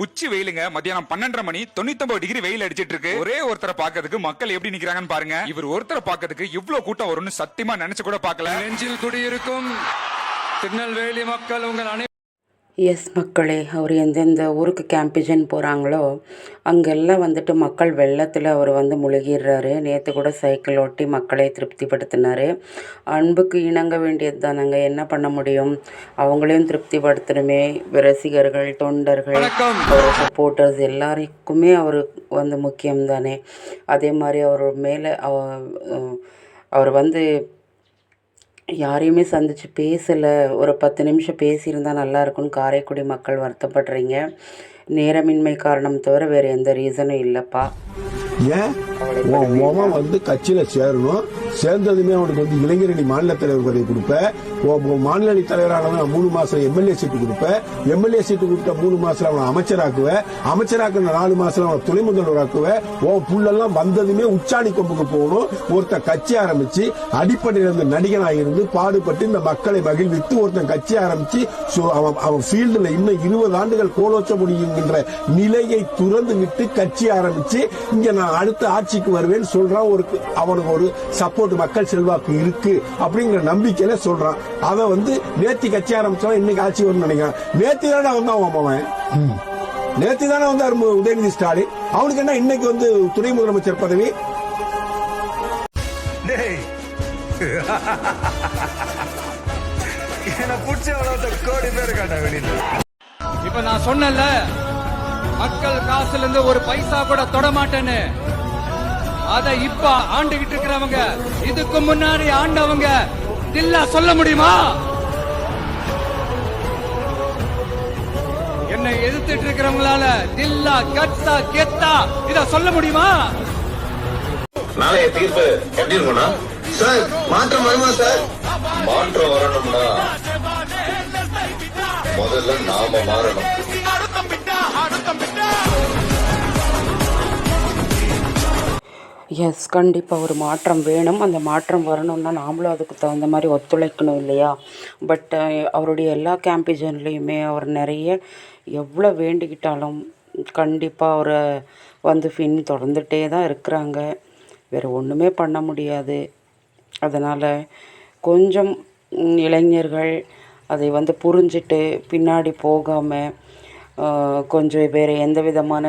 உச்சி வெயிலுங்க மத்தியானம் 12:30 மணி 99 டிகிரி வெயில் அடிச்சிட்டு இருக்கு. ஒரே ஒருத்தரை பாக்கிறதுக்கு மக்கள் எப்படி நிக்கிறாங்கன்னு பாருங்க. இவர் ஒருத்தரை பாக்கிறதுக்கு இவ்வளவு கூட்டம் வரும்னு சத்தியமா நினைச்சு கூட பார்க்கல. நெஞ்சில் குடியிருக்கும் திருநெல்வேலி மக்கள் உங்கள் எஸ் மக்களே, அவர் எந்தெந்த ஊருக்கு கேம்பேஜன் போகிறாங்களோ அங்கெல்லாம் வந்துட்டு மக்கள் வெள்ளத்தில் அவர் வந்து முழுகிடுறாரு. நேற்று கூட சைக்கிள் ஓட்டி மக்களை திருப்திப்படுத்தினார். அன்புக்கு இணங்க வேண்டியது தானங்க, என்ன பண்ண முடியும்? அவங்களையும் திருப்திப்படுத்தணுமே. ரசிகர்கள், தொண்டர்கள், அவர் சப்போர்ட்டர்ஸ் எல்லாருக்குமே அவர் வந்து முக்கியம் தானே. அதே மாதிரி அவர் மேலே அவர் வந்து யாரையுமே சந்தித்து பேசலை. ஒரு 10 நிமிஷம் பேசியிருந்தால் நல்லா இருக்கும்னு காரைக்குடி மக்கள் வருத்தப்படுறீங்க. நேரமின்மை காரணம் தவிர வேறு எந்த ரீசனும் இல்லைப்பா. ஏன் உன் வந்து கட்சியில சேரணும், சேர்ந்ததுமே அவனுக்கு வந்து இளைஞரணி மாநில தலைவர் பதவி கொடுப்பேன். மாநில அணி தலைவரானவன் 3 மாசம் எம்எல்ஏ சீட்டு கொடுப்பேன். எம்எல்ஏ சீட்டு கொடுத்த 3 மாசத்துல அவனை அமைச்சராக்குவேன். அமைச்சராக்குன 4 மாசத்துல அவனை துணை முதல்வராக்குவேன். உன் புள்ளெல்லாம் வந்ததுமே உச்சாணி கொம்புக்கு போகணும். ஒருத்தன் கட்சி ஆரம்பிச்சு அடிப்படையில இருந்து நடிகனாக இருந்து பாடுபட்டு இந்த மக்களை மகிழ்வித்து ஒருத்தன் கட்சி ஆரம்பிச்சு அவன் ஃபீல்டுல இன்னும் 20 ஆண்டுகள் கோலோச்ச முடியுங்கிற நிலையை துறந்து விட்டு கட்சி ஆரம்பிச்சு இங்க நான் அடுத்த ஆட்சிக்கு வருவேன் சொல்றான். அவனுக்கு ஒரு சப்போர்ட் மக்கள் செல்வாக்கு இருக்கு அப்படிங்கிற நம்பிக்கையில சொல்றான். அவன் வந்து நேத்தி கட்சி ஆரம்பிச்சான், இன்னைக்கு ஆட்சி வரும்னு நினைக்கிறான். நேத்தி தானே வந்தான், நேத்தி தானே வந்தார் உதயநிதி ஸ்டாலின். அவனுக்கு என்ன இன்னைக்கு வந்து துணை முதலமைச்சர் பதவி? இப்ப நான் சொன்னல, மக்கள் காசுல இருந்து ஒரு பைசா கூட தொட மாட்டேன்னு. அத இப்ப ஆண்டுகிட்டு இருக்கிறவங்க, இதுக்கு முன்னாடி ஆண்டவங்க தில்லா சொல்ல முடியுமா? என்னை எதிர்த்துட்டு இருக்கிறவங்களால தில்லா கத்தா கெத்தா இத சொல்ல முடியுமா? நாளைய தீர்ப்பு எப்படி இருக்கும்னா, சார் மாற்றம் வருமா? சார் மாற்றம் வரணும்னா முதல்ல நாம மாறணும். எஸ், கண்டிப்பாக ஒரு மாற்றம் வேணும். அந்த மாற்றம் வரணும்னா நாமளும் அதுக்கு தகுந்த மாதிரி ஒத்துழைக்கணும் இல்லையா? பட் அவருடைய எல்லா கேம்பேஜன்லேயுமே அவர் நிறைய எவ்வளோ வேண்டிக்கிட்டாலும் கண்டிப்பாக அவரை வந்து தொடர்ந்துகிட்டே தான் இருக்கிறாங்க. வேறு ஒன்றுமே பண்ண முடியாது. அதனால் கொஞ்சம் இளைஞர்கள் அதை வந்து புரிஞ்சிட்டு பின்னாடி போகாமல் கொஞ்சம் வேறு எந்த விதமான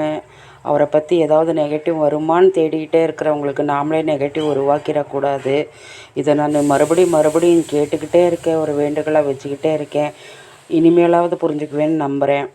அவரை பற்றி ஏதாவது நெகட்டிவ் வருமானு தேடிக்கிட்டே இருக்கிறவங்களுக்கு நாமளே நெகட்டிவ் உருவாக்கிடக்கூடாது. இதை நான் மறுபடியும் கேட்டுக்கிட்டே இருக்கேன், ஒரு வேண்டுகோளாக வச்சுக்கிட்டே இருக்கேன். இனிமேலாவது புரிஞ்சுக்குவேன்னு நம்புகிறேன்.